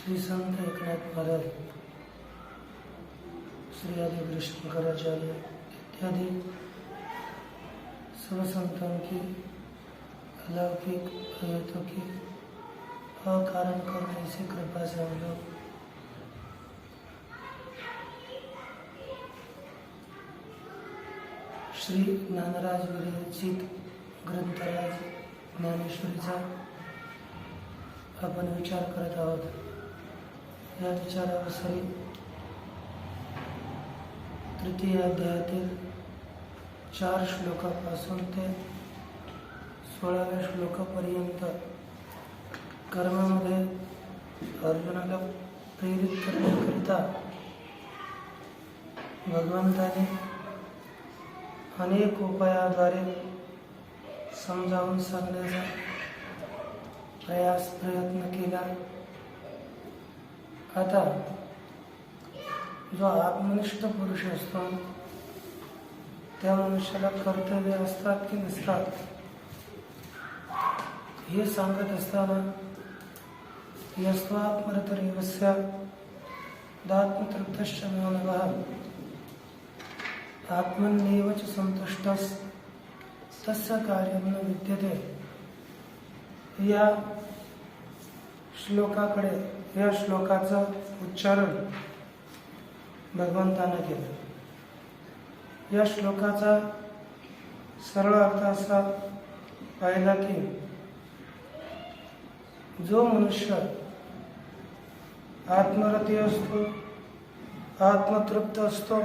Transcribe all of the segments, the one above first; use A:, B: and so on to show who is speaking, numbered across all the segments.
A: श्री संत एकनाथ महाराज, श्री आदि शंकराचार्य इत्यादि सब संतों की अलौकिक आयतों की अकारण करुणा से कृपा से हम लोग श्री ज्ञानराज विरचित ग्रंथराज ज्ञानेश्वरीचा आपण विचार करत आहोत. या विचारावसरी तृतीय अध्यायातील 4 श्लोकापासून ते 16व्या श्लोकापर्यंत कर्मामध्ये अर्जुनाला प्रेरित करण्याकरिता भगवंताने अनेक उपायाद्वारे समजावून सांगण्याचा प्रयत्न केला. आता जो आत्मनिष्ठ पुरुष असतो त्या मनुष्याला कर्तव्य असतात की नसतात हे सांगत असताना यस्त्वात्मरतरेवस्य दात्मतृप्तश्च मानवः आत्मन्येव च संतुष्टः तस्य कार्यं न विद्यते. या श्लोकाकडे या श्लोकाचं उच्चारण भगवंतानं केलं. या श्लोकाचा सरळ अर्थ असा पाहिला की जो मनुष्य आत्मरती असतो, आत्मतृप्त असतो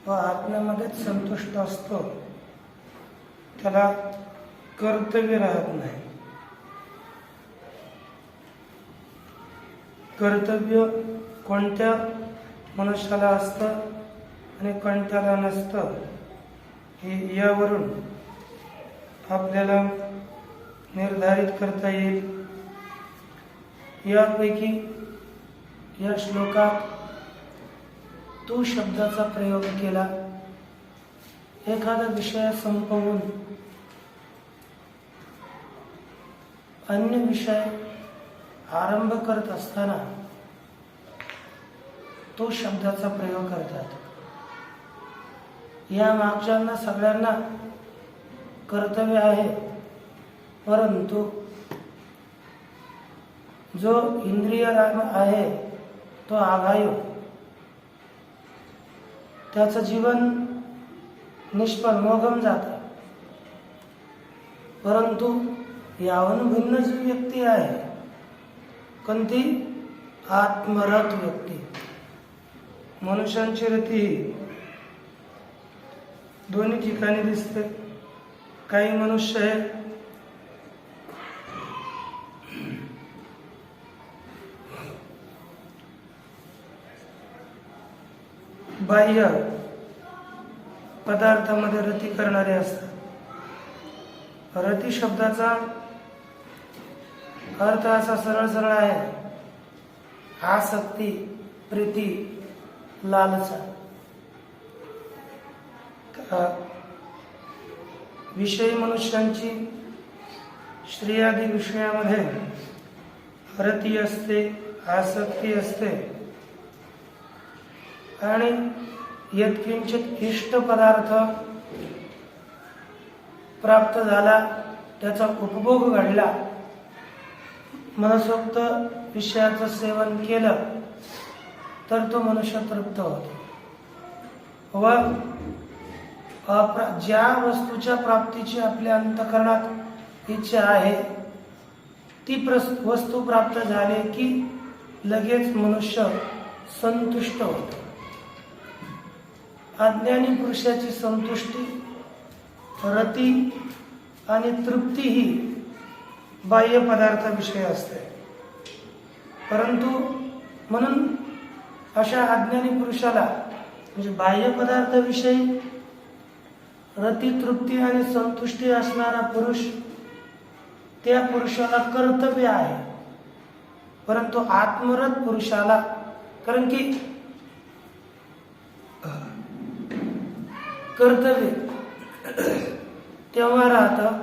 A: व आत्म्यामध्येच संतुष्ट असतो त्याला कर्तव्य राहत नाही. कर्तव्य कोणत्या मनुष्याला असतं आणि कोणत्याला नसतं हे यावरून आपल्याला निर्धारित करता येईल. यापैकी या श्लोकात तू शब्दाचा प्रयोग केला. एखादा विषय संपवून अन्य विषय आरंभ करत असताना तो शब्दाचा प्रयोग करतात. या मागच्यांना सगळ्यांना कर्तव्य आहे, परंतु जो इंद्रिय राग आहे तो आघायो, त्याचं जीवन निष्फळ मोगम जातं. परंतु याहून भिन्न जी व्यक्ती आहे, कोणती? आत्मरत व्यक्ती. मनुष्यांची रती दोन्ही ठिकाणी दिसते. काही मनुष्य हे बाह्य पदार्थामध्ये रती करणारे असतात. रती शब्दाचा अर्थ असा सरळ सरळ आहे, आसक्ती, प्रीती, लालसा. विषयी मनुष्यांची स्त्रियादी विषयामध्ये रती असते, आसक्ती असते आणि यत्किंचित इष्ट पदार्थ प्राप्त झाला, त्याचा उपभोग घडला, मनसोक्त विषयाचं सेवन केलं तर तो मनुष्य तृप्त होतो. व ज्या वस्तूच्या प्राप्तीची आपल्या अंतःकरणात इच्छा आहे ती वस्तू प्राप्त झाली की लगेच मनुष्य संतुष्ट होतो. अज्ञानी पुरुषाची संतुष्टी, रती आणि तृप्ती ही बाह्य पदार्थाविषयी असते. परंतु म्हणून अशा अज्ञानी पुरुषाला म्हणजे बाह्य पदार्थाविषयी रती, तृप्ती आणि संतुष्टी असणारा पुरुष, त्या पुरुषाला कर्तव्य आहे. परंतु आत्मरत पुरुषाला, कारण की कर्तव्य तेव्हा राहतं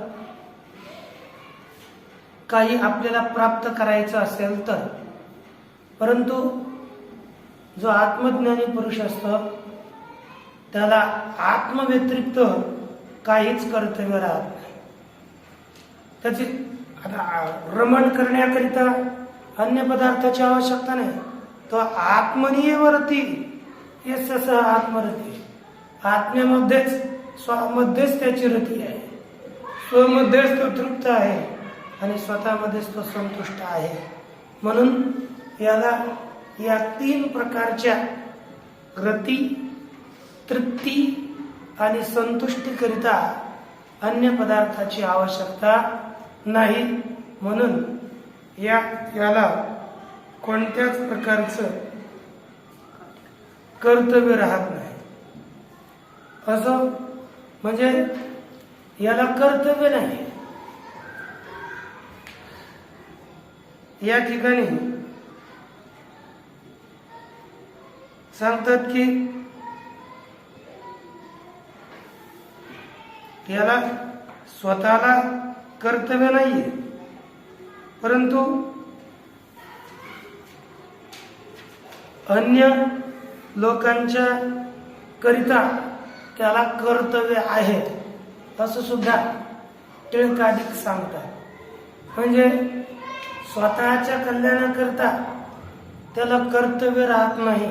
A: काही आपल्याला प्राप्त करायचं असेल तर. परंतु जो आत्मज्ञानी पुरुष असतो त्याला आत्मव्यतिरिक्त काहीच कर्तव्य राहत नाही. त्याची रमण करण्याकरिता अन्य पदार्थाची आवश्यकता नाही. तो आत्मनीयवरती यस्य सः आत्मरती, आत्म्यामध्येच स्वमध्येच त्याची रती आहे, स्वमध्येच तो तृप्त आहे आणि स्वतःमध्येच तो संतुष्ट आहे. म्हणून याला या 3 प्रकारच्या रती, तृप्ती आणि संतुष्टीकरिता अन्य पदार्थाची आवश्यकता नाही. म्हणून याला कोणत्याच प्रकारचं कर्तव्य राहत नाही. असं म्हणजे याला कर्तव्य नाही. या ठिकाणी सांगतात की याला स्वतःला कर्तव्य नाहीये, परंतु अन्य लोकांच्या करिता त्याला कर्तव्य आहे असं सुद्धा टिळकादिक सांगतात. म्हणजे स्वतःच्या कल्याणाकरता त्याला कर्तव्य राहत नाही,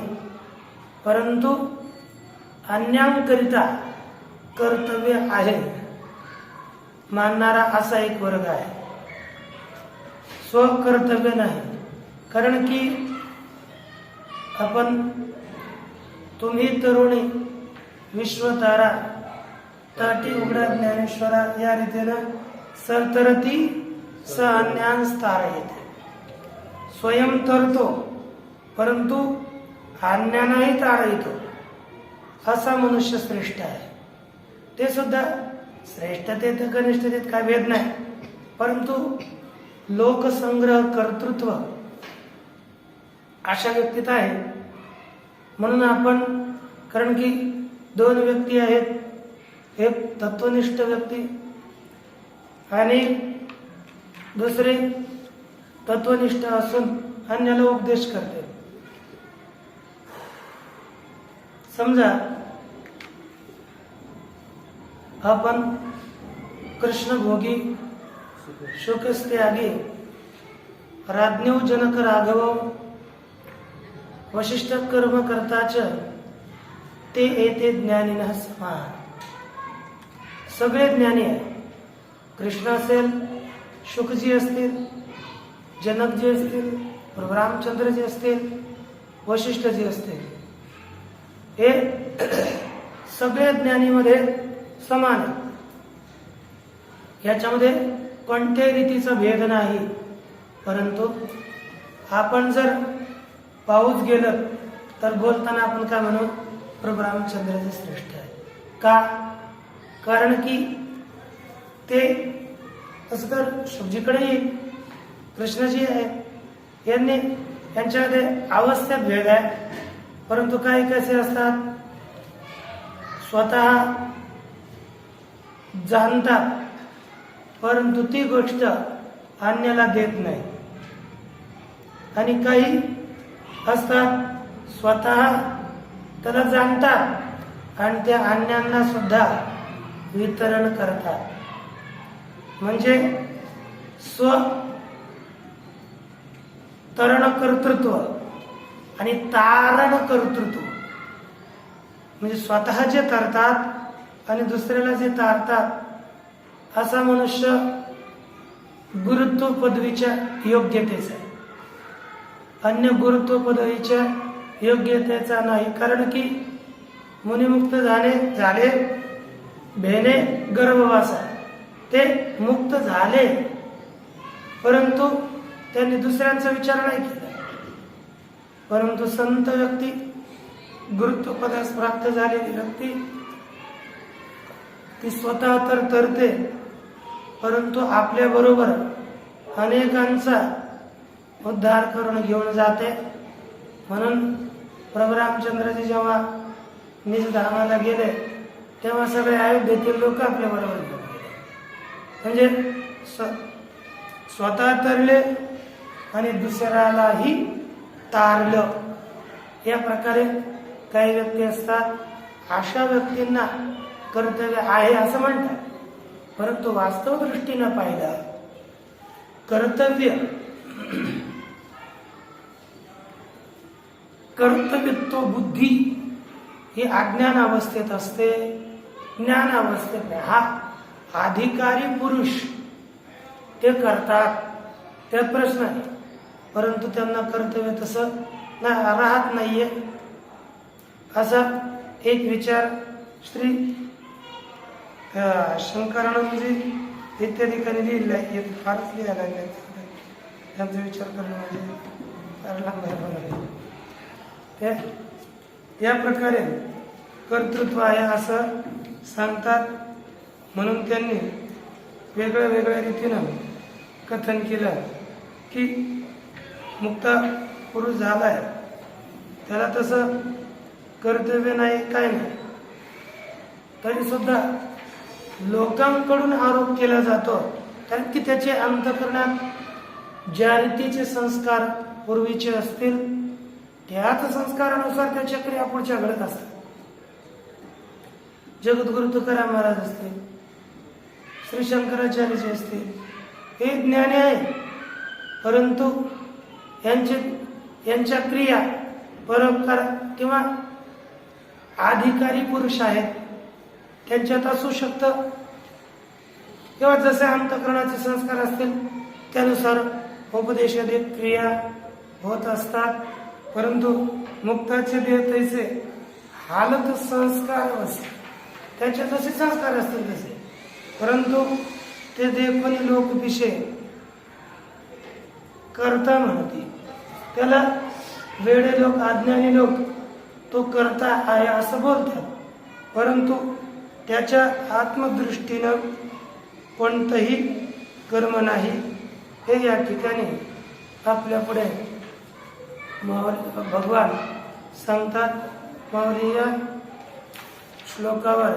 A: परंतु अन्यांकरिता कर्तव्य आहे मानणारा असा एक वर्ग आहे. स्वकर्तव्य नाही. कारण की तुम्ही तरुणी, विश्वतारा, ताटी उघडा ज्ञानेश्वरा या रीतीनं सरतरती स अन्यांस तारयते. स्वयं तरतो परंतु अन्यांनाही तारयतो असा मनुष्य श्रेष्ठ आहे. ते सुद्धा श्रेष्ठतेत कनिष्ठतेत काय भेद नाही, परंतु लोकसंग्रह, कर्तृत्व अशा व्यक्तीत आहे. म्हणून आपण, कारण की दोन व्यक्ती आहेत, एक तत्वनिष्ठ व्यक्ती आणि दुसरे तत्वनिष्ठ असून अन्याला उपदेश करते. समजा आपण कृष्णभोगी शुकस्त्यागी राज्ञो जनक राघव वशिष्ठ कर्म करताच ते येते ज्ञानीनः समान. सगळे ज्ञानी आहे. कृष्ण असेल, शुकजी असतील, जनकजी असतील, प्रभू रामचंद्रजी असतील, वशिष्ठजी असतील, हे सगळे ज्ञानीमध्ये समान आहे. याच्यामध्ये कोणत्याही रीतीचा भेद नाही. परंतु आपण जर पाऊस गेलं तर बोलताना आपण काय म्हणू, प्रभू रामचंद्रजी श्रेष्ठ आहे. का? कारण की ते तसं तर शुभजीकडेही कृष्णजी आहे, यांच्यामध्ये अवस्थेत भेद आहे. परंतु काही कसे असतात, स्वतः जाणतात परंतु ती गोष्ट अन्याला देत नाही. आणि काही असतात स्वतः त्याला जाणतात आणि त्या अन्यांना सुद्धा वितरण करतात. म्हणजे स्व तरण कर्तृत्व आणि तारण कर्तृत्व. म्हणजे स्वतः जे तरतात आणि दुसऱ्याला जे तारतात, असा मनुष्य गुरुत्व पदवीच्या योग्यतेचा आहे. अन्य गुरुत्व पदवीच्या योग्यतेचा नाही. कारण की मुनिमुक्त झाले भेने गर्भवासा, ते मुक्त झाले परंतु त्यांनी दुसऱ्यांचा विचार नाही केला. परंतु संत व्यक्ती, गुरुत्व पदास प्राप्त झालेली व्यक्ती, ती स्वतः तर तरते परंतु आपल्या बरोबर अनेकांचा उद्धार करून घेऊन जाते. म्हणून प्रभू रामचंद्रजी जेव्हा निजधामाला गेले तेव्हा सगळे अयोध्येतील लोक आपल्या बरोबर घेऊन गेले. म्हणजे स्वतः तरले आणि दुसऱ्यालाही तारलं. या प्रकारे काही व्यक्ती असतात, अशा व्यक्तींना कर्तव्य आहे असं म्हणतात. परंतु वास्तव दृष्टीनं पाहिलं, कर्तव्यत्व बुद्धी ही अज्ञान अवस्थेत असते, ज्ञान अवस्थेत नाही. हा अधिकारी पुरुष ते करतात, त्यात प्रश्न आहे. परंतु त्यांना कर्तव्य तसं राहत नाहीये. असा एक विचार श्री शंकरानंदजी इत्यादी लिहिला आहे. फारच लिहायला लागले, त्यांचा विचार करणं म्हणजे या प्रकारे कर्तृत्व आहे असं सांगतात. म्हणून त्यांनी वेगळ्या वेगळ्या रीतीनं कथन केलं की मुक्त पुरुष झालाय त्याला तसं कर्तव्य नाही, काय नाही. तरी सुद्धा लोकांकडून आरोप केला जातो, कारण की त्याचे अंतःकरणात ज्या रीतीचे संस्कार पूर्वीचे असतील त्याच संस्कारानुसार त्याच्या क्रिया पुढच्या घडत असतात. जगद्गुरु तुकाराम महाराज असतील, श्री शंकराचार्यजी असतील, हे ज्ञानी आहे. परंतु यांच्या क्रिया परोपकार किंवा अधिकारी पुरुष आहेत त्यांच्यात असू शकतं, किंवा जसे अंतःकरणाचे संस्कार असतील त्यानुसार उपदेशादीत क्रिया होत असतात. परंतु मुक्ताचे देह तैसे हालत संस्कार असते, त्याचे जसे संस्कार असतील तसे. परंतु ते देखोनी लोक पिशे करता म्हणते, त्याला वेडे लोक, अज्ञानी लोक तो करता आहे असं बोलतात. परंतु त्याच्या आत्मदृष्टीनं कोणतंही कर्म नाही, हे या ठिकाणी आपल्या पुढे भगवान सांगतात माऊली या श्लोकावर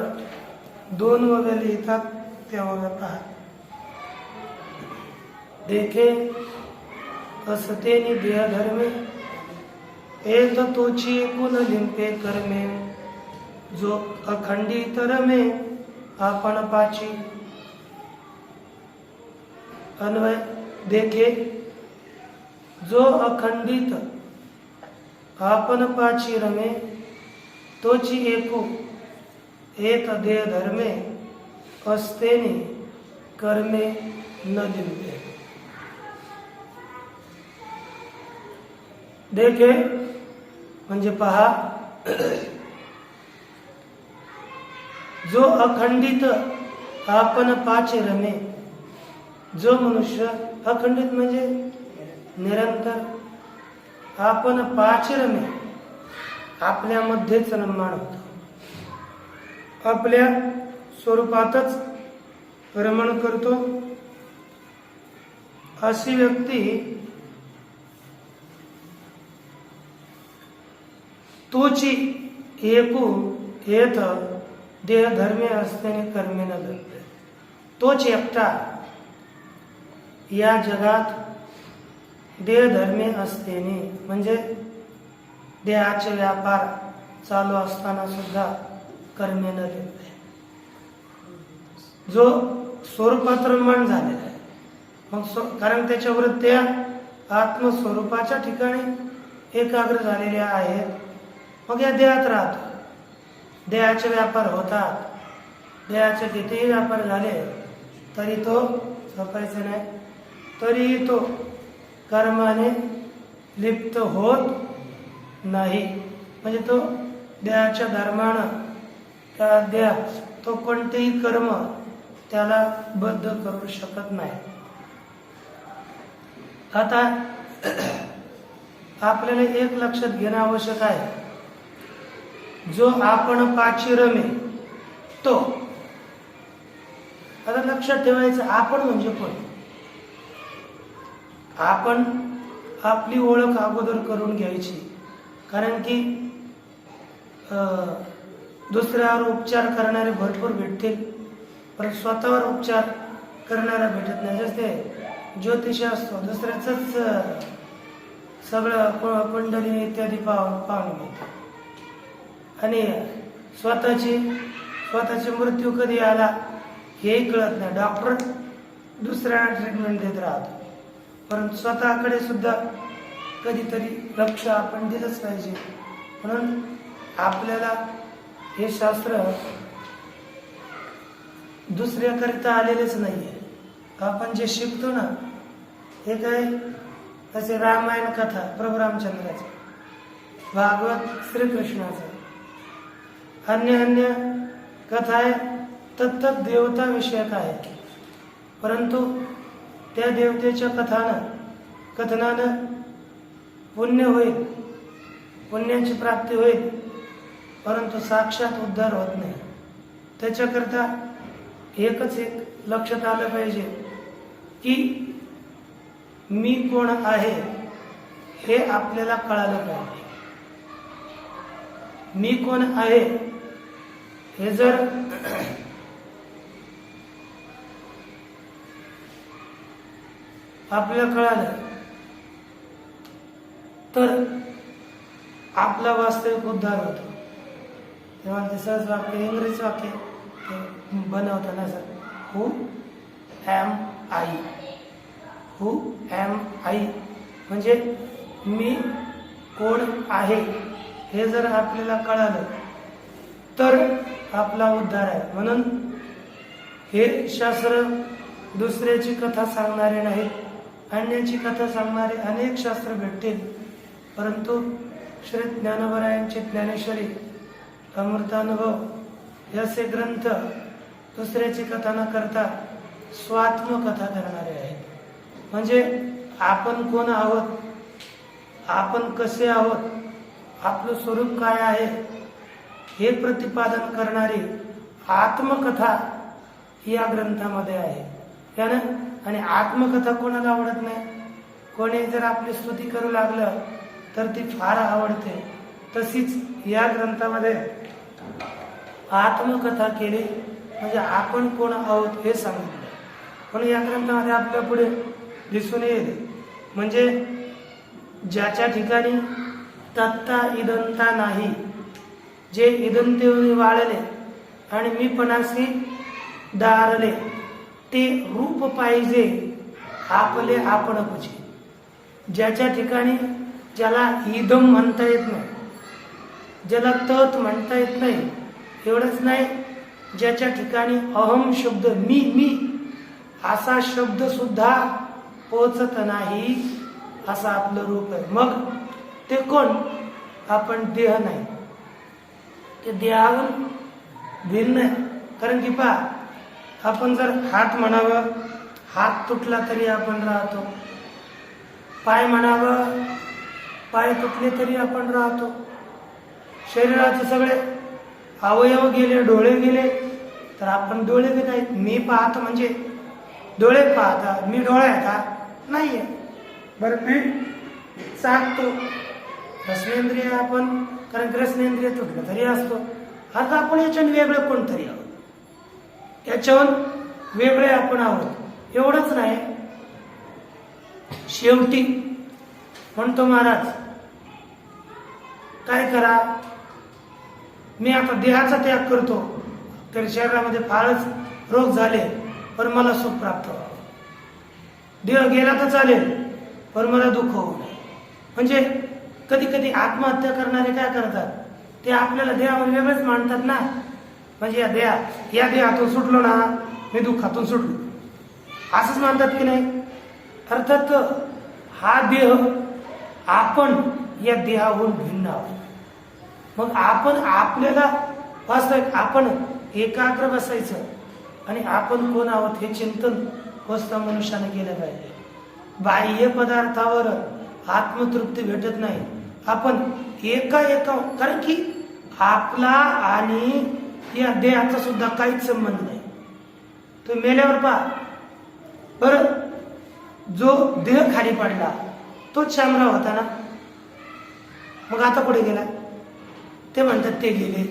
A: 2 वव्या लिहितात. त्या वव्या पहा. देखे असतेनी देह धर्मे एक तोची एकूण लिंपे कर्मे जो अखंडित रमे आपण पाची. अन्वय. देखे जो अखंडित आपण पाची रमे तोची एकू एक देह धर्मे असतेने कर्मे न लिंपे. देखे म्हणजे पहा. जो अखंडित आपण पाचे रमे. जो मनुष्य अखंडित म्हणजे निरंतर, आपण पाचे रमे आपल्यामध्येच रममाण होतो, आपल्या स्वरूपातच रमण करतो, अशी व्यक्ती तोची एकू येत देह धर्मे असल्याने कर्मे न दंते. तोच एकटा या जगात देह धर्मे असल्याने म्हणजे देहाचे व्यापार चालू असताना सुद्धा कर्मे न दंते. जो स्वरूपात रममाण झालेला आहे, मग कारण त्याच्या वृत्त्या आत्मस्वरूपाच्या ठिकाणी एकाग्र झालेल्या आहेत. मग या देहात राहतो, देहाचे व्यापार होतात. देहाचे कितीही व्यापार झाले तरी तो झोपायचा नाही, तरीही तो कर्माने लिप्त होत नाही. म्हणजे तो देहाच्या धर्मानं त्या देह तो कोणतेही कर्म त्याला बद्ध करू शकत नाही. आता आपल्याला एक लक्षात घेणं आवश्यक आहे. जो आपण पाची रमे तो, आता लक्षात ठेवायचं आपण म्हणजे कोण. आपण आपली ओळख अगोदर करून घ्यायची, कारण की दुसऱ्यावर उपचार करणारे भरपूर भेटतील पण स्वतःवर उपचार करणारा भेटत नाही. जसे ज्योतिष असतो, दुसऱ्याच सगळं कुंडली इत्यादी पाहून घेतो आणि स्वतःची मृत्यू कधी आला हेही कळत नाही. डॉक्टर दुसऱ्यांना ट्रीटमेंट देत राहतो, परंतु स्वतःकडे सुद्धा कधीतरी लक्ष आपण दिलंच पाहिजे. म्हणून आपल्याला हे शास्त्र दुसऱ्याकरिता आलेलेच नाहीये. आपण जे शिकतो ना, हे काय असे रामायण कथा प्रभू रामचंद्राचे, भागवत श्रीकृष्णाचं, अन्य कथा आहे तत्त देवता विषयक आहे. परंतु त्या देवतेच्या कथनानं पुण्य होईल, पुण्याची प्राप्ती होईल, परंतु साक्षात उद्धार होत नाही. त्याच्याकरता एकच एक लक्षात आलं पाहिजे की मी कोण आहे हे आपल्याला कळालं पाहिजे. मी कोण आहे हे जर आपल्याला कळालं तर आपला वास्तविक उद्धार होतो. तेव्हा ते सहज वाक्य, इंग्रजी वाक्य बनवताना sir, who am I, who am I म्हणजे मी कोण आहे हे जर आपल्याला कळालं तर आपला उद्धार आहे. म्हणून हे शास्त्र दुसऱ्याची कथा सांगणारे नाहीत, अन्याची कथा सांगणारे अनेक शास्त्र भेटतील, परंतु श्री ज्ञानोबरायांचे ज्ञानेश्वरी, अमृतानुभव असे ग्रंथ दुसऱ्याची कथा न करता स्वात्मकथा करणारे आहेत. म्हणजे आपण कोण आहोत, आपण कसे आहोत, आपलं स्वरूप काय आहे हे प्रतिपादन करणारी आत्मकथा या ग्रंथामध्ये आहे. त्यानं आणि आत्मकथा कोणाला आवडत नाही. कोणी जर आपली स्तुती करू लागलं तर ती फार आवडते. तशीच या ग्रंथामध्ये आत्मकथा केली, म्हणजे आपण कोण आहोत हे सांगितलं. पण या ग्रंथामध्ये आपल्या पुढे दिसून येईल, म्हणजे ज्याच्या ठिकाणी तत्ता इदंता नाही, जे इदंतेवरी वाळले आणि मी पणासी दारले, ते रूप पाहिजे आपले आपण पुजे. ज्याच्या ठिकाणी ज्याला इदम म्हणता येत नाही, ज्याला तत म्हणता येत नाही, एवढंच नाही, ज्याच्या ठिकाणी अहम शब्द मी असा शब्द सुद्धा पोचत नाही, असं आपलं रूप आहे. मग ते कोण? आपण देह नाही, ते देहाहून भिन्न आहे. कारण की पहा, आपण जर हात म्हणावं, हात तुटला तरी आपण राहतो. पाय म्हणावं, पाय तुटले तरी आपण राहतो. शरीराचे सगळे अवयव गेले, डोळे गेले तर आपण डोळे बी नाहीत. मी पाहतो म्हणजे डोळे पाहता, मी डोळे आहे का? नाहीये. बरं, मी चाकतो, रसनेंद्रिय आपण, कारण रसनेंद्रिय तुटलं तरी असतो. आता आपण याच्यावर वेगळं कोणतरी आहोत, याच्यावर वेगळे आपण आहोत. एवढंच नाही, शेवटी म्हणतो महाराज, काय करा, मी आता देहाचा त्याग करतो, तर शरीरामध्ये फारच रोग झाले, पण मला सुख प्राप्त व्हावं. देह गेला तर चालेल, पण मला दुःख होऊ नये. म्हणजे कधी कधी आत्महत्या करणारे काय करतात, ते आपल्याला देहावर वेगळंच मांडतात ना. म्हणजे या देहातून सुटलो ना, मी दुःखातून सुटलो, असंच मानतात की नाही. अर्थात हा देह, आपण या देहाहून भिन्न आहोत. मग आपण आपल्याला वास्तविक आपण एकाग्र बसायचं आणि आपण कोण आहोत हे चिंतन वास्तव मनुष्याने केलं पाहिजे. बाह्य पदार्थावर आत्मतृप्ती भेटत नाही. आपण एका कारण की आपला आणि या देहाचा सुद्धा काहीच संबंध नाही. तो मेल्यावर पहा बरं, जो देह खाली पडला तोच शामराव होता ना. मग आता कुठे गेला? ते म्हणतात ते गेले.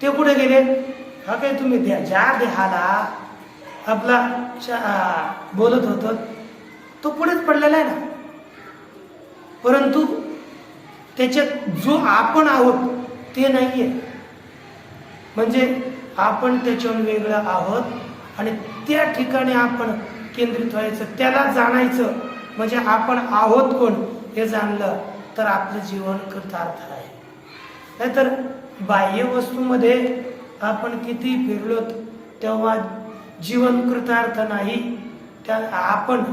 A: ते कुठे गेले? हा काय तुम्ही ज्या देहाला आपला बोलत होत तो पुढेच पडलेला आहे ना. परंतु त्याच्यात जो आपण आहोत ते नाहीये. म्हणजे आपण त्याच्यावर वेगळं आहोत आणि त्या ठिकाणी आपण केंद्रित व्हायचं, त्याला जाणायचं. म्हणजे आपण आहोत कोण हे जाणलं तर आपलं जीवन कृतार्थ आहे. नाहीतर बाह्य वस्तूमध्ये आपण किती फिरलो तेव्हा जीवन कृतार्थ नाही. त्या आपण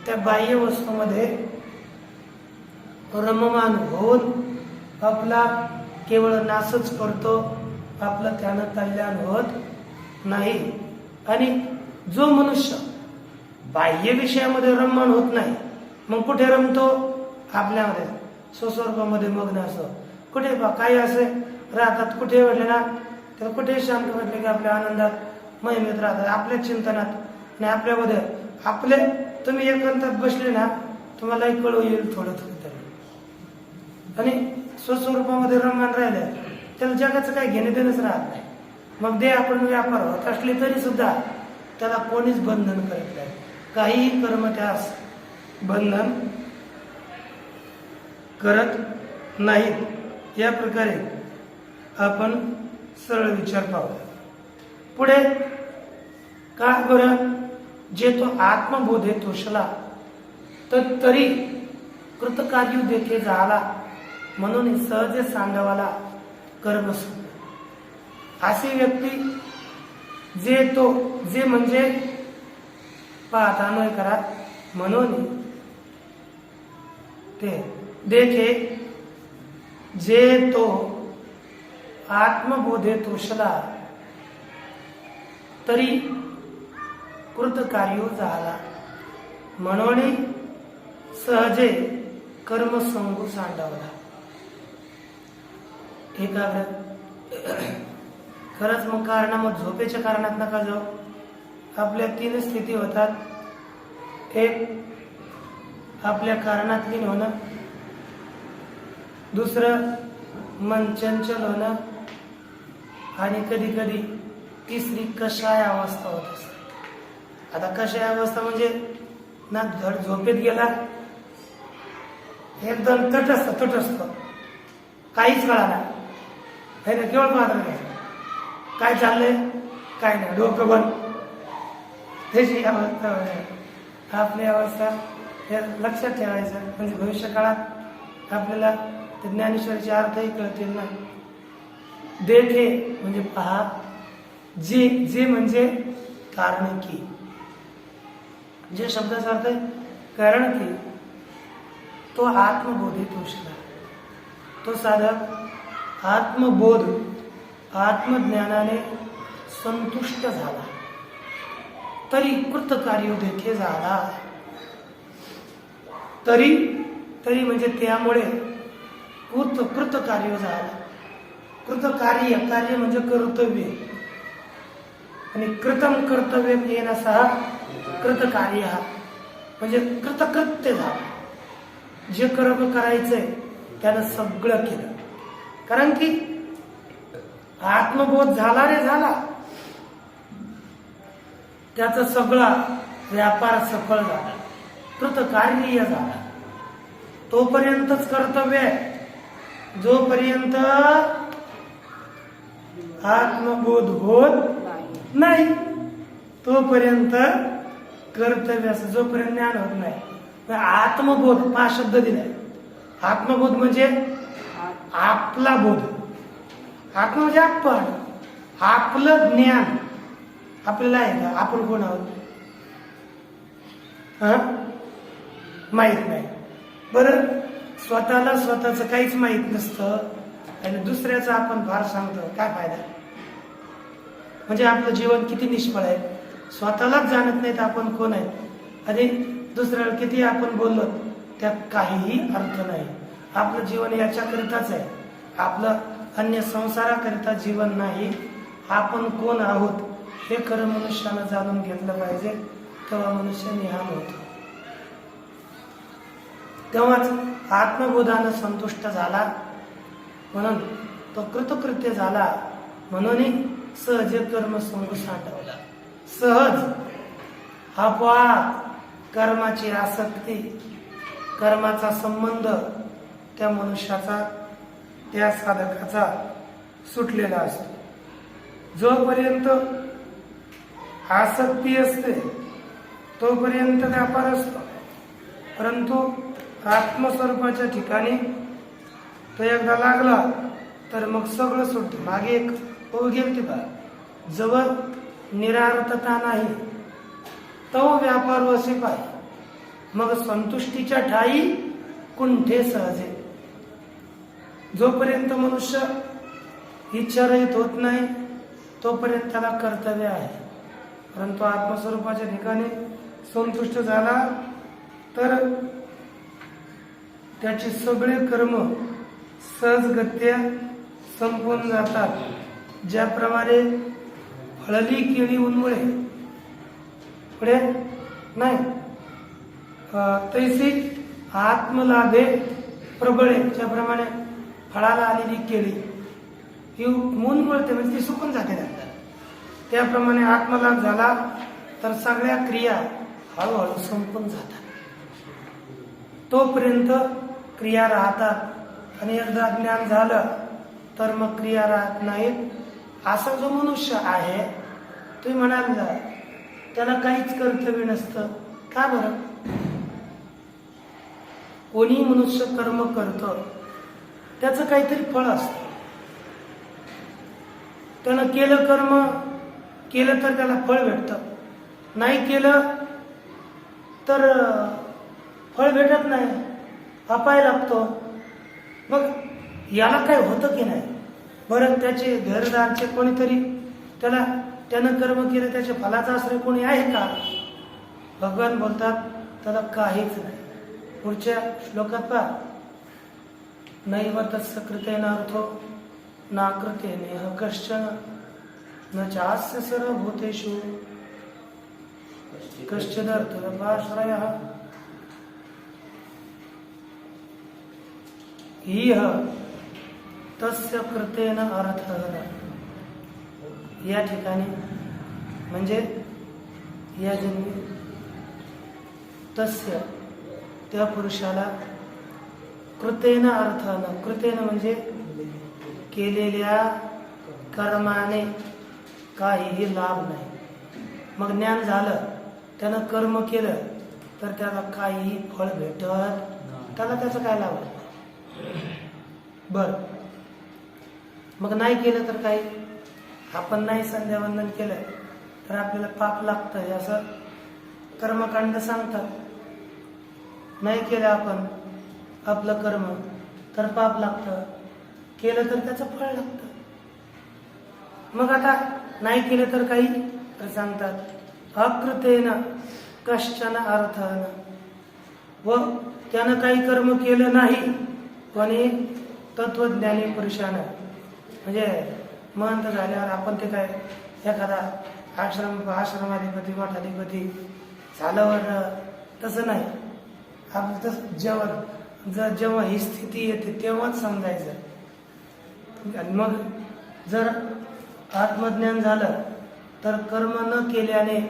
A: त्या बाह्य वस्तूमध्ये रममान होऊन आपला केवळ नाशच करतो, आपलं त्यानं कल्याण होत नाही. आणि जो मनुष्य बाह्य विषयामध्ये रममान होत नाही, मग कुठे रमतो? आपल्यामध्ये स्वस्वरूपामध्ये मग्न असो. कुठे काही असे राहतात, कुठे म्हटले ना तर कुठे शांत म्हटले की आपल्या आनंदात महिमेत राहतात, आपल्या चिंतनात आणि आपल्यामध्ये आपले. तुम्ही एकांतात बसले ना, तुम्हालाही कळू येईल थोडं तरी. आणि स्वस्वरूपामध्ये रममान राहिले त्याला जगाचं काही घेणे देणंच राहत नाही. मग दे आपण व्यापार होत असले तरी सुद्धा त्याला कोणीच बंधन करत नाही. काहीही कर्म त्यास बंधन करत नाहीत. या प्रकारे आपण सरळ विचार पाहू. पुढे का बरं, जे तो आत्मबोधे तोषला तर तरी कृतकार्य देखे झाला, म्हणून सहज सांगावाला कर्म. अशी व्यक्ती जे म्हणजे पाहता अन्वय करा, म्हणून ते देखे जे तो आत्मबोधे तोषला तरी कृतकार्य झाला, म्हणून सहजे कर्म संगू सांडावला. एकाग्र खरंच. मग मग झोपेच्या कारणात नका जाऊ. आपल्या 3 स्थिती होतात. एक आपल्या कारणात लीन होणं, दुसरं मन चंचल होणं, आणि कधी कधी तिसरी कषाय अवस्था होत असते. आता कषाय अवस्था म्हणजे ना धड झोपेत गेला, एकदम तटस्थ काहीच कळा नाही, हे ना केवळ मात्र घ्यायचं काय चाललंय काय नाही, डोकं बंद, त्याची अवस्था होय. आपली अवस्था हे लक्षात ठेवायचं, म्हणजे भविष्य काळात आपल्याला ते ज्ञानेश्वरीचे अर्थही कळतील ना. देखे म्हणजे पहा, जे जे म्हणजे कारण की, जे शब्दाचा अर्थ आहे कारण की, तो आत्मबोधित होऊ शकला. तो साधक आत्मबोध आत्मज्ञानाने संतुष्ट झाला तरी कृतकार्य देखे झाला. तरी म्हणजे त्यामुळे कृतकार्य झाला. कृतकार्य कार्य म्हणजे कर्तव्य, आणि कृतम कर्तव्य येणं सह कृतकार्य हा म्हणजे कृतकृत्य झाला. जे कर्म करायचंय त्यानं सगळं केलं, कारण की आत्मबोध झाला रे झाला, त्याचा सगळा व्यापार सफळ झाला, कृतकार्य झाला. तोपर्यंतच कर्तव्य आहे, जोपर्यंत आत्मबोध होत नाही तोपर्यंत कर्तव्य असं, जोपर्यंत ज्ञान होत नाही. आत्मबोध हा शब्द दिलाय. आत्मबोध म्हणजे आपला बोध, आत्म म्हणजे आपण, आपलं ज्ञान आपल्याला आहे का, आपण कोण आहोत माहित नाही. बरं, स्वतःला स्वतःच काहीच माहित नसतं आणि दुसऱ्याचं आपण फार सांगतो, काय फायदा? म्हणजे आपलं जीवन किती निष्फळ आहे. स्वतःलाच जाणत नाहीत आपण कोण आहे, आणि दुसऱ्याला किती आपण बोललो त्यात काहीही अर्थ नाही. आपलं जीवन याच्याकरिताच आहे, आपलं अन्य संसाराकरिता जीवन नाही. आपण कोण आहोत हे खरं मनुष्यानं जाणून घेतलं पाहिजे, तेव्हा मनुष्य निहाल होतो. तेव्हाच आत्मबोधानं संतुष्ट झाला, म्हणून तो कृतकृत्य झाला. म्हणून सहज कर्म संग साठवला. सहज आपोआप कर्माची आसक्ती, कर्माचा संबंध त्या मनुष्याचा, त्या साधकाचा सुटलेला असतो. जोपर्यंत आसक्ती असते तोपर्यंत व्यापार असतो, परंतु आत्मस्वरूपाच्या ठिकाणी तो एकदा लागला तर मग सगळं सुटतं. मागे एक ओळख होती बा, जवळ निरार्थता नाही तो व्यापार वसे पाय, मग संतुष्टीच्या ठाई कुंठे सहजे. जोपर्यंत मनुष्य इच्छारहित होत नाही तोपर्यंत त्याला कर्तव्य आहे, परंतु आत्मस्वरूपाच्या ठिकाणी संतुष्ट झाला तर त्याचे सगळे कर्म सहजगत्या संपून जातात. ज्याप्रमाणे फळली केळी उन्मळे पुढे नाही, तैसी आत्मलाभे प्रबळे. ज्याप्रमाणे फळाला आलेली केळी ही उन्मळते म्हणजे ती सुकून जाते नंतर, त्याप्रमाणे आत्मलाभ झाला तर सगळ्या क्रिया हळूहळू संपून जातात. तोपर्यंत क्रिया राहतात, आणि एकदा ज्ञान झालं तर मग क्रिया राहत नाहीत. असा जो मनुष्य आहे, तुम्ही म्हणाल जा त्याला काहीच कर्तव्य नसतं, का बरं? कोणी मनुष्य कर्म करतं त्याचं काहीतरी फळ असतं. त्यानं केलं कर्म केलं तर त्याला फळ भेटतं, नाही केलं तर फळ भेटत नाही, अपाय लागतो. मग याला काय होतं की नाही? बरं, त्याचे घरदारचे कोणीतरी त्यानं कर्म केलं त्याच्या फलाचा आश्रय कोणी आहे का? भगवान बोलतात त्याला काहीच नाही. पुढच्या श्लोकात पहा, नैव तस्य कृतेन अर्थो नाकृतेनेह कश्चन न चास्य सर्वभूतेषु कश्चिदर्थोपाश्रयः. इह तस्य कृतेन अर्थः. या ठिकाणी म्हणजे या जन्मी तस्य त्या पुरुषाला कृतेन अर्थानं, कृतेन म्हणजे केलेल्या कर्माने काहीही लाभ नाही. मग ज्ञान झालं, त्यानं कर्म केलं तर त्याला काहीही फळ भेटत, त्याला त्याचा काय लाभ. बर, मग नाही केलं तर काही, आपण नाही संध्यावंदन केलं तर आपल्याला पाप लागतं असं कर्मकांड सांगतात. नाही केलं आपण आपलं कर्म तर पाप लागतं, केलं तर त्याचं फळ लागतं. मग आता नाही केलं तर काही, तर सांगतात अकृतेन कश्चन अर्थान. व त्यानं काही कर्म केलं नाही, कोणी तत्वज्ञानी पुरुषानं, म्हणजे महंत झाल्यावर आपण ते काय एखादा आश्रमाधिपती मठाधिपती झाल्यावर तसं नाही. आपलं तसं जेव्हा ही स्थिती येते तेव्हाच समजायचं. आणि मग जर आत्मज्ञान झालं तर कर्म न केल्याने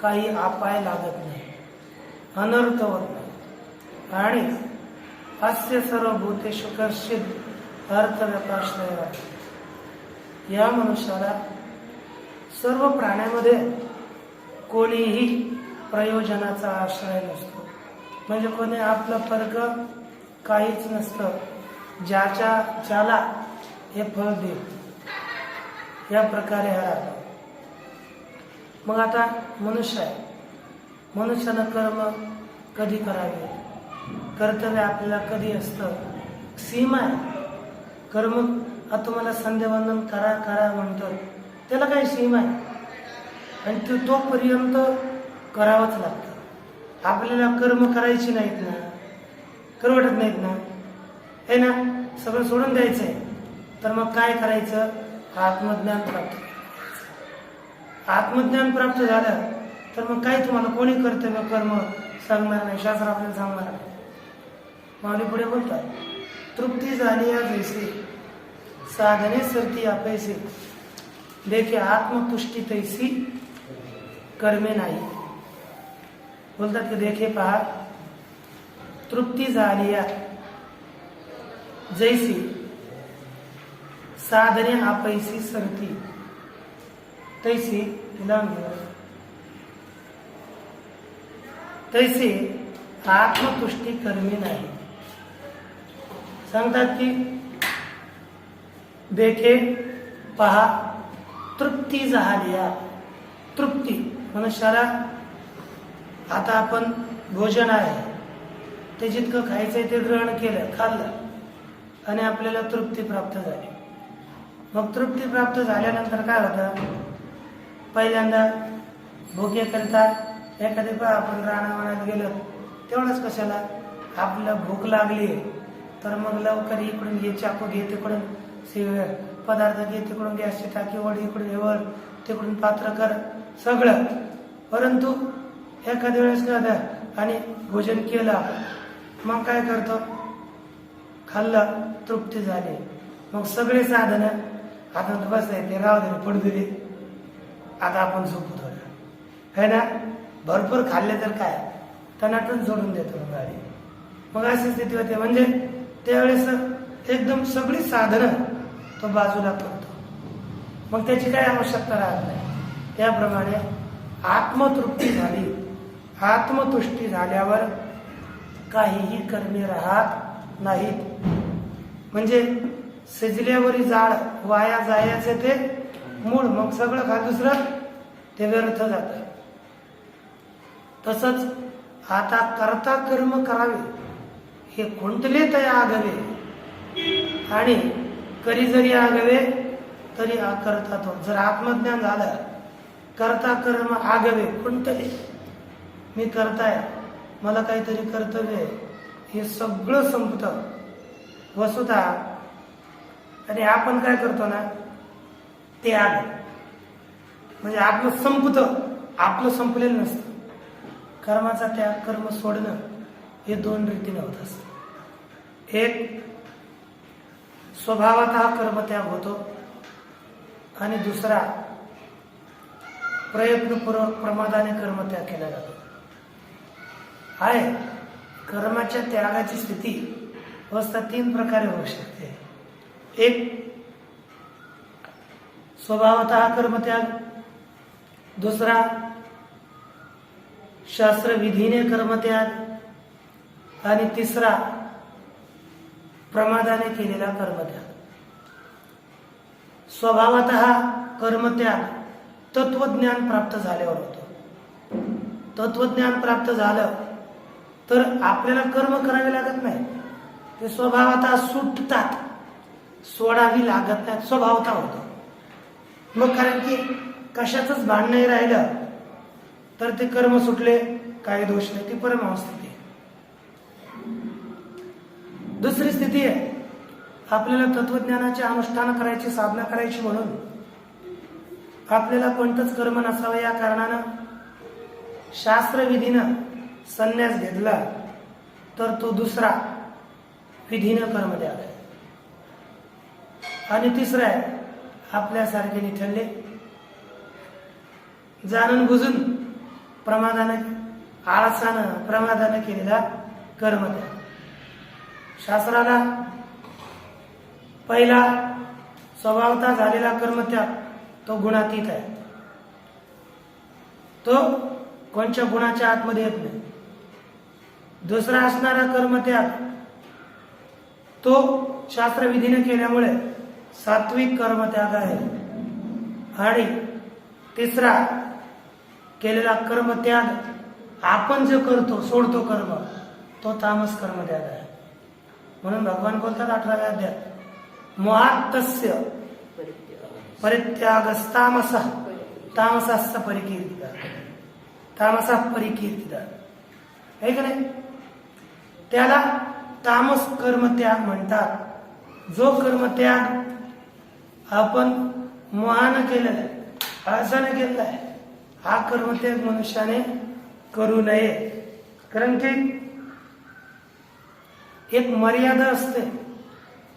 A: काही अपाय लागत नाही, अनर्थ होत नाही. आणि अस्य सर्व भूतेषु कश्चित् अर्थव्यपाश्रय. या मनुष्याला सर्व प्राण्यामध्ये कोणीही प्रयोजनाचा आश्रय नसतो. म्हणजे कोणी आपलं फरक काहीच नसतं, ज्याला हे फळ देईल. या प्रकारे हा राहतो. मग आता मनुष्य आहे, मनुष्यानं कर्म कधी करावे, कर्तव्य आपल्याला कधी असतं, सीमा आहे. कर्म आता तुम्हाला संध्यावंदन करा म्हणतो, त्याला काही सीमा आहे आणि तोपर्यंत करावंच लागतं. आपल्याला कर्म करायची नाहीत ना, करू वाटत नाहीत ना, हे ना, सगळं सोडून द्यायचंय. तर मग काय करायचं, आत्मज्ञान प्राप्त करायचं. आत्मज्ञान प्राप्त झालं तर मग काय तुम्हाला कोणी कर्तव्य कर्म सांगणार नाही, शास्त्र आपल्याला सांगणार नाही. माऊली पुढे बोलतात, तृप्ती झाली या जैसे साधने सरती अपैसे, देखे आत्मतुष्टी तैसी कर्मे नाही. बोलतात की देखे पहा, तृप्ती झाली या जैसी साधने अपैसी सरती तैसी, तैसे आत्मतुष्टी कर्मी नाही. सांगतात की देखे पहा, तृप्ती झाली. तृप्ती मनुष्याला आता आपण भोजन आहे ते जितकं खायचंय ते ग्रहण केलं, खाल्लं आणि आपल्याला तृप्ती प्राप्त झाली. मग तृप्ती प्राप्त झाल्यानंतर काय होतं, पहिल्यांदा भुकेकरिता एखादे आपण रानावनात गेलो तेवढंच कशाला, आपल्याला भूक लागली तर मग लवकर इकडून घे चाकू घे, तिकडून पदार्थ घे, तिकडून गॅसची टाकी ओढ, इकडून वर, तिकडून पात्र कर सगळं. परंतु एखाद्या वेळेस काय आणि भोजन केलं, मग काय करतो, खाल्लं, तृप्ती झाली, मग सगळे साधन आता बसायचे, राहू दे, पडू दे, आता आपण झोपू थोडं, है ना. भरपूर खाल्ले तर काय तणाटून सोडून देतो गाडी. मग अशी स्थिती होते. म्हणजे त्यावेळेस एकदम सगळी साधनं तो बाजूला करतो, मग त्याची काही आवश्यकता राहत नाही. त्याप्रमाणे आत्मतृप्ती झाली, आत्मतुष्टी झाल्यावर काहीही कर्मी राहत नाहीत. म्हणजे शिजल्यावरी जाळ वाया जायचे ते मूळ, मग सगळं खा दुसरं ते व्यर्थ जातं. तसंच आता करता कर्म करावे हे कोणतले तया आगवे, आणि करी जरी आगवे तरी करता तो. जर आत्मज्ञान झालं, करता कर्म आगवे कोणतले, मी करताय, मला काहीतरी कर्तव्य आहे, हे सगळं संपतं वसुधा. आणि आपण काय करतो ना, ते आग म्हणजे आपलं संपतं, आपलं संपलेलं नसतं. कर्माचा त्याग, कर्म सोडणं हे दोन रीतीने होत असतं. एक स्वभावतः कर्मत्याग होतो आणि दुसरा प्रयत्नपूर्वक प्रमादाने कर्मत्याग केला जातो. आहे कर्माच्या त्यागाची स्थिती अवस्था 3 प्रकारे होऊ शकते. एक स्वभावतः कर्मत्याग, दुसरा शास्त्रविधीने कर्मत्याग आणि तिसरा प्रमादाने केलेला कर्मत्याग. स्वभावतः कर्मत्याग तत्वज्ञान प्राप्त झाल्यावर होतो. तत्वज्ञान प्राप्त झालं तर आपल्याला कर्म करावे लागत नाही, ते स्वभावतः सुटतात, सोडावी लागत नाही, स्वभावतः होतं. मग कारण की कशाचंच भान नाही राहिलं तर ते कर्म सुटले, काही दोष नाही, ती परमावस्था स्थिती आहे. दुसरी स्थिती आहे आपल्याला तत्वज्ञानाचे अनुष्ठान करायची, साधना करायची म्हणून आपल्याला कोणतंच कर्म नसावं या कारणानं शास्त्रविधीनं संन्यास घेतला तर तो दुसरा विधीनं कर्मत्याग आहे. आणि तिसरा आहे आपल्यासारखे निठल्ले जाणून बुजून प्रमादाने, आळसानं प्रमादाने केलेला कर्मत्याग. शास्त्राला पहिला स्वभावतः झालेला कर्मत्याग तो गुणातीत आहे, तो कोणत्या गुणाच्या आतमध्ये येत नाही. दुसरा असणारा कर्मत्याग तो शास्त्रविधीने केल्यामुळे सात्विक कर्मत्याग आहे. आणि तिसरा केलेला कर्मत्याग आपण जो करतो, सोडतो कर्म, तो तामस कर्मत्याग आहे. म्हणून भगवान बोलतात 18व्या अध्यायात मोहात्तस्य परित्यागस्तामसः तामसस्य परिकीर्तितः, तामसः परिकीर्तितः आहे का नाही. त्याला तामस कर्मत्याग म्हणतात. जो कर्मत्याग आपण मोहानं केलेला आहे, आळसाने केलेला आहे, हा कर्मत्याग मनुष्याने करू नये. कारण की एक मर्यादा असते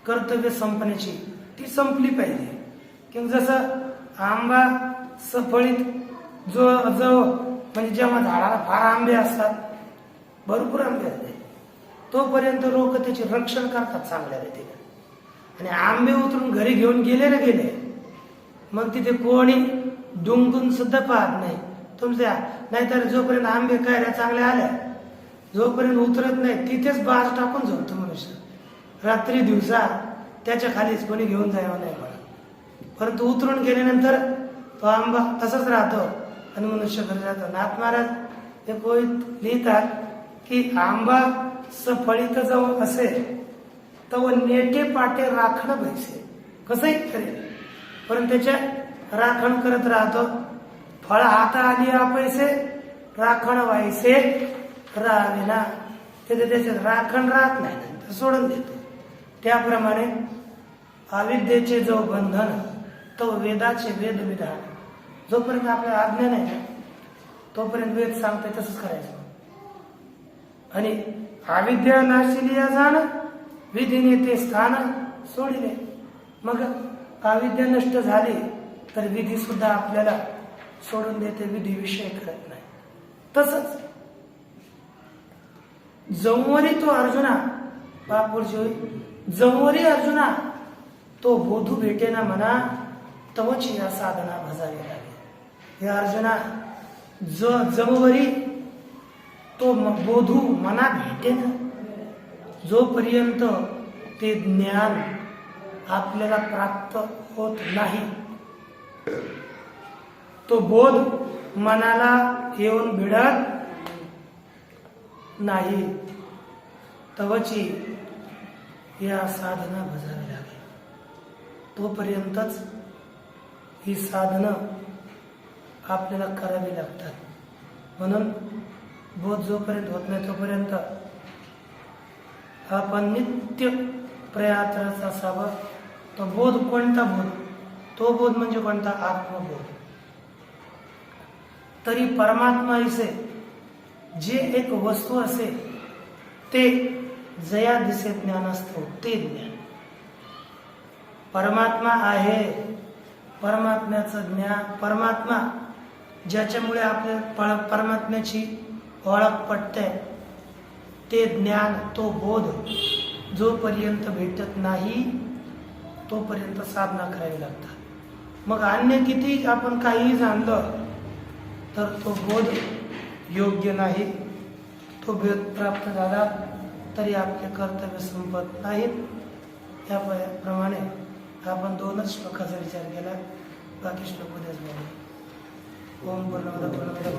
A: कर्तव्य संपण्याची, ती संपली पाहिजे. किंवा जसं आंबा सफळीत जो म्हणजे जेव्हा झाडाला फार आंबे असतात, भरपूर आंबे असते, तोपर्यंत लोक त्याचे रक्षण करतात चांगल्या रीतीने. आणि आंबे उतरून घरी घेऊन गेले ना गेले, मग तिथे कोणी डुंकून सुद्धा पाहत नाही तुमच्या. नाहीतर जोपर्यंत आंबे कैऱ्या चांगल्या आल्या, जोपर्यंत उतरत नाही तिथेच बाज टाकून झोपतो मनुष्य. रात्री दिवसा त्याच्या खालीच कोणी घेऊन जावं नाही मला. परंतु उतरून गेल्यानंतर तो आंबा तसाच राहतो आणि मनुष्य घरी जातो. नाथ महाराज हे कोणीत लिहितात की आंबा सफळीत जाऊन असेल तर नेटे पाटे राखणं बैसे, कसंही करेल परंतु त्याच्या राखण करत राहतो. फळ हाता आली पैसे राखण व्हायचे राहावे ना, त्याचे राखण राहत नाही, सोडून देतो. त्याप्रमाणे अविद्येचे जो बंधन तो वेदाचे वेद विधान, जोपर्यंत आपल्याला आज्ञा नाही तोपर्यंत वेद सांगते तसंच करायचं. आणि अविद्या नाशिलिया जाण विधीने ते स्थान सोडिले. मग अविद्या नष्ट झाली तर विधी सुद्धा आपल्याला सोडून देते, विधी विषय करत नाही. तसंच जमवरी तो अर्जुना बापूरजी, जमवरी अर्जुना तो बोधू भेटेना म्हणा तवची या साधना भजावी लागे. हे अर्जुना जमवरी तो बोधू मना भेटेना, जोपर्यंत ते ज्ञान आपल्याला प्राप्त होत नाही, तो बोध मनाला येऊन भिडत नाही, तवची या साधना भजावी लागेल. तोपर्यंतच ही साधनं आपल्याला करावी लागतात. म्हणून बोध जोपर्यंत होत नाही तोपर्यंत आपण नित्य प्रयत्नाचा असावा. तो बोध कोणता बोध? तो बोध म्हणजे कोणता? आत्मबोध. तरी परमात्मा इसे जे एक वस्तू असे ते जया दिसे ज्ञान असतो ते ज्ञान. परमात्मा आहे, परमात्म्याचं ज्ञान, परमात्मा ज्याच्यामुळे आपल्या परमात्म्याची ओळख पटते ते ज्ञान, तो बोध जोपर्यंत भेटत नाही तोपर्यंत साधना करावी लागतात. मग अन्य किती आपण काहीही जाणलं तर तो बोध योग्य नाही. तो बोध प्राप्त झाला तरी आपले कर्तव्य संपत नाहीत. याप्रमाणे आपण 2च श्लोकाचा विचार केला, बाकी श्लोक उद्याच बघू. ओम पूर्णमद पूर्णमिदं